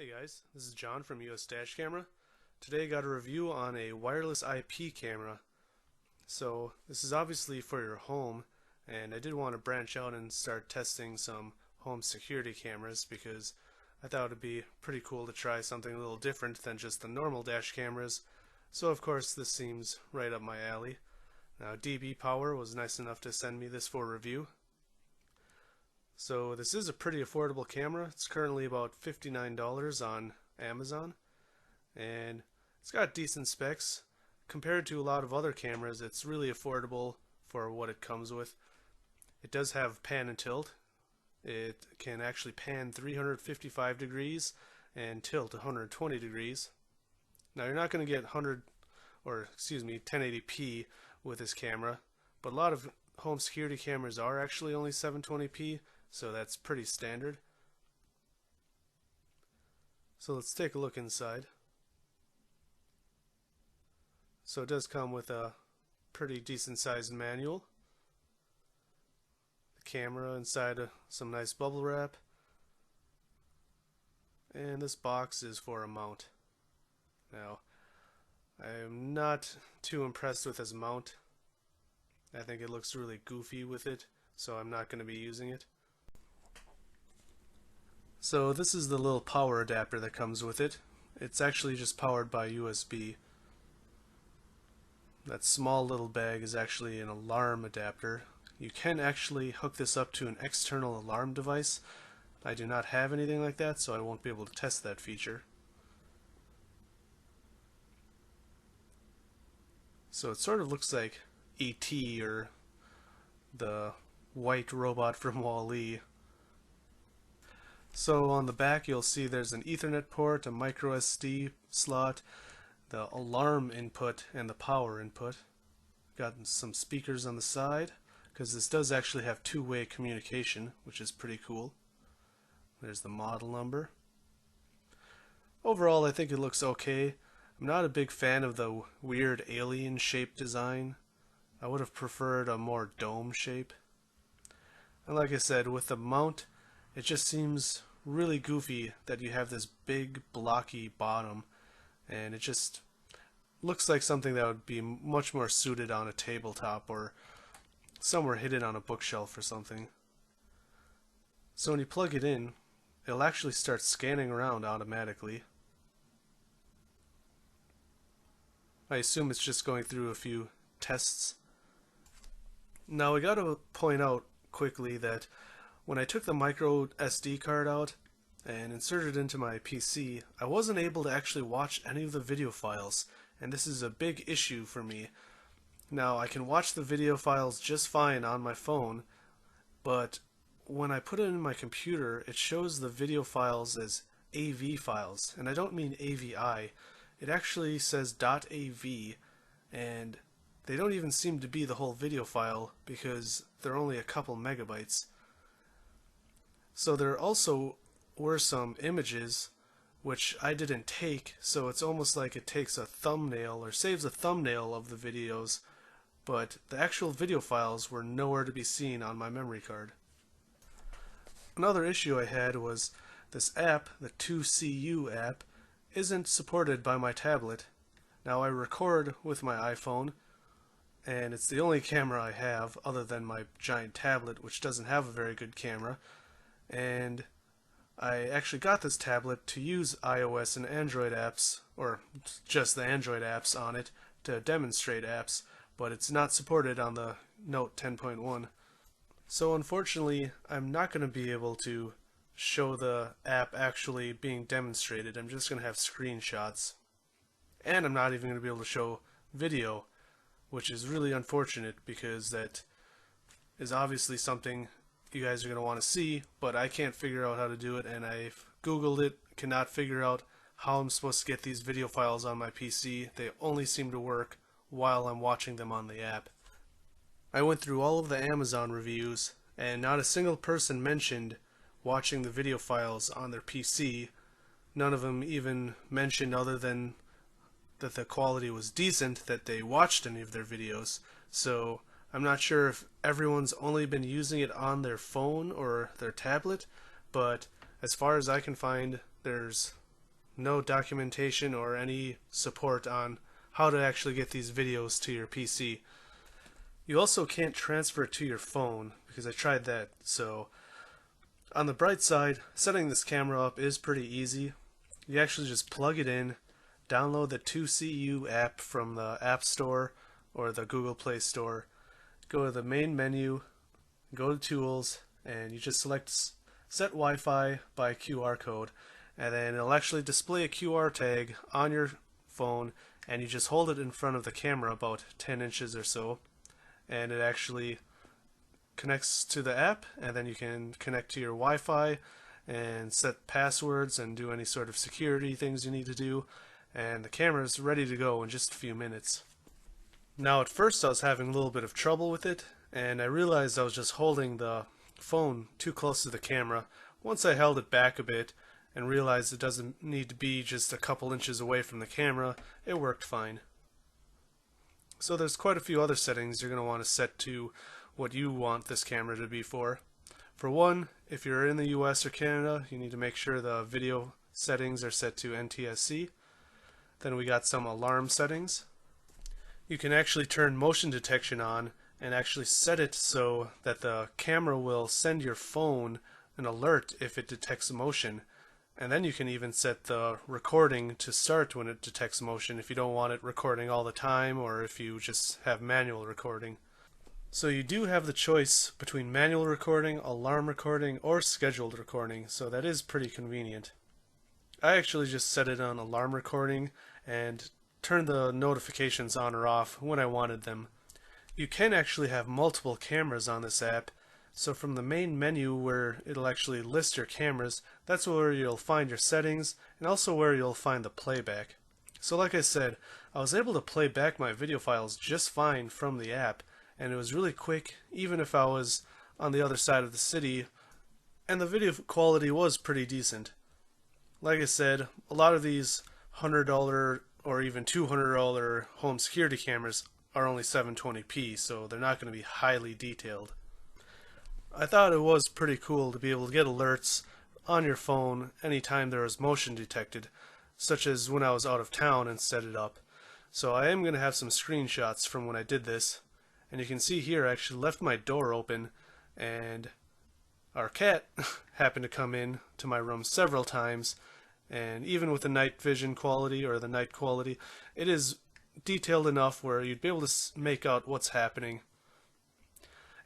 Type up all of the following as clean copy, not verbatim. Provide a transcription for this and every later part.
Hey guys, this is John from US Dash Camera. Today I got a review on a wireless IP camera. So this is obviously for your home, and I did want to branch out and start testing some home security cameras because I thought it'd be pretty cool to try something a little different than just the normal dash cameras. So of course this seems right up my alley. Now DBPower was nice enough to send me this for review. So this is a pretty affordable camera. It's currently about $59 on Amazon, and it's got decent specs. Compared to a lot of other cameras, it's really affordable for what it comes with. It does have pan and tilt. It can actually pan 355 degrees and tilt 120 degrees. Now you're not going to get 1080p with this camera, but a lot of home security cameras are actually only 720p. So that's pretty standard. So let's take a look inside. So it does come with a pretty decent sized manual. The camera inside some nice bubble wrap. And this box is for a mount. Now, I'm not too impressed with this mount. I think it looks really goofy with it, so I'm not going to be using it. So this is the little power adapter that comes with it. It's actually just powered by USB. That small little bag is actually an alarm adapter. You can actually hook this up to an external alarm device. I do not have anything like that, so I won't be able to test that feature. So it sort of looks like E.T. or the white robot from Wall-E. So on the back you'll see there's an Ethernet port, a micro SD slot, the alarm input, and the power input. Got some speakers on the side, because this does actually have two-way communication, which is pretty cool. There's the model number. Overall I think it looks okay. I'm not a big fan of the weird alien shaped design. I would have preferred a more dome shape. And like I said, with the mount, it just seems really goofy that you have this big blocky bottom, and it just looks like something that would be much more suited on a tabletop or somewhere hidden on a bookshelf or something. So when you plug it in, it'll actually start scanning around automatically. I assume it's just going through a few tests. Now I gotta point out quickly that when I took the micro SD card out and inserted it into my PC, I wasn't able to actually watch any of the video files, and this is a big issue for me. Now I can watch the video files just fine on my phone, but when I put it in my computer, it shows the video files as AV files, and I don't mean AVI. It actually says .AV, and they don't even seem to be the whole video file because they're only a couple megabytes. So there also were some images which I didn't take, so it's almost like it takes a thumbnail or saves a thumbnail of the videos, but the actual video files were nowhere to be seen on my memory card. Another issue I had was this app, the 2CU app, isn't supported by my tablet. Now I record with my iPhone, and it's the only camera I have other than my giant tablet, which doesn't have a very good camera. And I actually got this tablet to use iOS and Android apps, or just the Android apps on it, to demonstrate apps, but it's not supported on the Note 10.1. So unfortunately, I'm not going to be able to show the app actually being demonstrated. I'm just going to have screenshots. And I'm not even going to be able to show video, which is really unfortunate because that is obviously something you guys are going to want to see, but I can't figure out how to do it, and I've Googled it, cannot figure out how I'm supposed to get these video files on my PC. They only seem to work while I'm watching them on the app. I went through all of the Amazon reviews, and not a single person mentioned watching the video files on their PC. None of them even mentioned, other than that the quality was decent, that they watched any of their videos. So I'm not sure if everyone's only been using it on their phone or their tablet, but as far as I can find, there's no documentation or any support on how to actually get these videos to your PC. You also can't transfer it to your phone, because I tried that. So on the bright side, setting this camera up is pretty easy. You actually just plug it in, download the 2CU app from the App Store or the Google Play Store, go to the main menu, go to Tools, and you just select Set Wi-Fi by QR code, and then it'll actually display a QR tag on your phone, and you just hold it in front of the camera about 10 inches or so, and it actually connects to the app, and then you can connect to your Wi-Fi and set passwords and do any sort of security things you need to do, and the camera is ready to go in just a few minutes. Now at first I was having a little bit of trouble with it, and I realized I was just holding the phone too close to the camera. Once I held it back a bit and realized it doesn't need to be just a couple inches away from the camera, it worked fine. So there's quite a few other settings you're going to want to set to what you want this camera to be for. For one, if you're in the US or Canada, you need to make sure the video settings are set to NTSC. Then we got some alarm settings. You can actually turn motion detection on and actually set it so that the camera will send your phone an alert if it detects motion. And then you can even set the recording to start when it detects motion if you don't want it recording all the time, or if you just have manual recording. So you do have the choice between manual recording, alarm recording, or scheduled recording, so that is pretty convenient. I actually just set it on alarm recording and turned the notifications on or off when I wanted them. You can actually have multiple cameras on this app, so from the main menu where it'll actually list your cameras, that's where you'll find your settings and also where you'll find the playback. So like I said, I was able to play back my video files just fine from the app, and it was really quick even if I was on the other side of the city, and the video quality was pretty decent. Like I said, a lot of these $100 or even $200 home security cameras are only 720p, so they're not going to be highly detailed. I thought it was pretty cool to be able to get alerts on your phone anytime there was motion detected, such as when I was out of town and set it up. So I am going to have some screenshots from when I did this, and you can see here I actually left my door open, and our cat happened to come in to my room several times, and even with the night vision quality or the night quality, it is detailed enough where you'd be able to make out what's happening.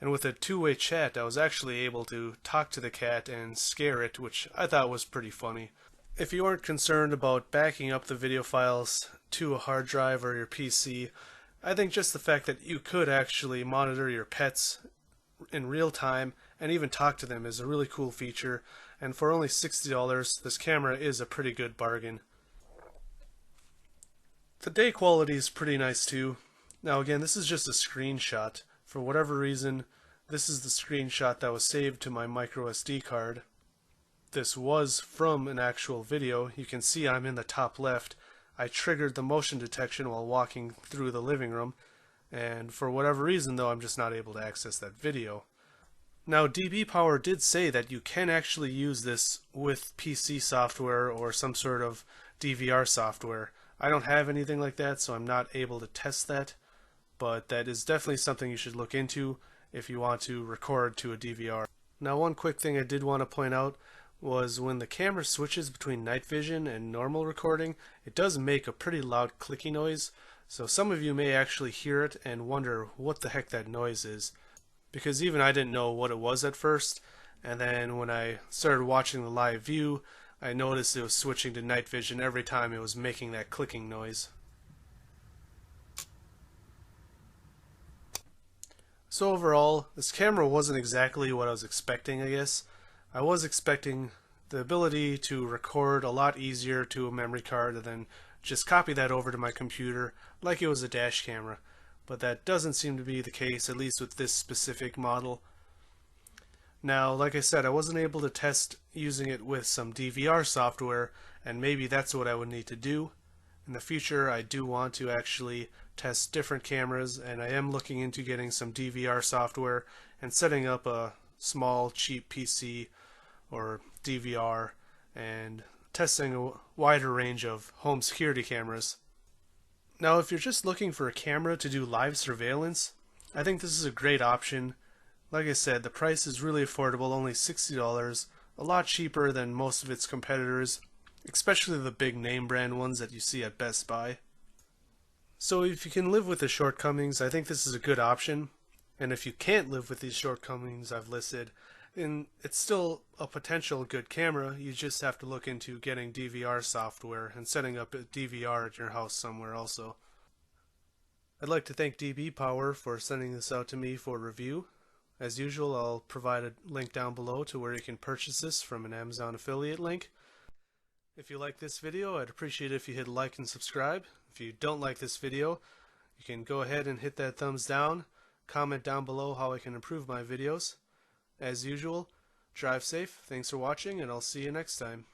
And with a two-way chat, I was actually able to talk to the cat and scare it, which I thought was pretty funny. If you aren't concerned about backing up the video files to a hard drive or your PC, I think just the fact that you could actually monitor your pets in real time and even talk to them is a really cool feature, and for only $60, this camera is a pretty good bargain. The day quality is pretty nice too. Now again, this is just a screenshot. For whatever reason, this is the screenshot that was saved to my micro SD card. This was from an actual video. You can see I'm in the top left. I triggered the motion detection while walking through the living room, and for whatever reason though, I'm just not able to access that video. Now DBPower did say that you can actually use this with PC software or some sort of DVR software. I don't have anything like that, so I'm not able to test that, but that is definitely something you should look into if you want to record to a DVR. Now one quick thing I did want to point out was when the camera switches between night vision and normal recording, it does make a pretty loud clicking noise, so some of you may actually hear it and wonder what the heck that noise is, because even I didn't know what it was at first, and then when I started watching the live view, I noticed it was switching to night vision every time it was making that clicking noise. So overall, this camera wasn't exactly what I was expecting, I guess. I was expecting the ability to record a lot easier to a memory card and then just copy that over to my computer like it was a dash camera, but that doesn't seem to be the case, at least with this specific model. Now, like I said, I wasn't able to test using it with some DVR software, and maybe that's what I would need to do. In the future, I do want to actually test different cameras, and I am looking into getting some DVR software and setting up a small, cheap PC or DVR and testing a wider range of home security cameras. Now, if you're just looking for a camera to do live surveillance, I think this is a great option. Like I said, the price is really affordable, only $60, a lot cheaper than most of its competitors, especially the big name brand ones that you see at Best Buy. So if you can live with the shortcomings, I think this is a good option. And if you can't live with these shortcomings I've listed, then it's still a potential good camera. You just have to look into getting DVR software and setting up a DVR at your house somewhere also. I'd like to thank DBPower for sending this out to me for review. As usual, I'll provide a link down below to where you can purchase this from an Amazon affiliate link. If you like this video, I'd appreciate it if you hit like and subscribe. If you don't like this video, you can go ahead and hit that thumbs down. Comment down below how I can improve my videos. As usual, drive safe, thanks for watching, and I'll see you next time.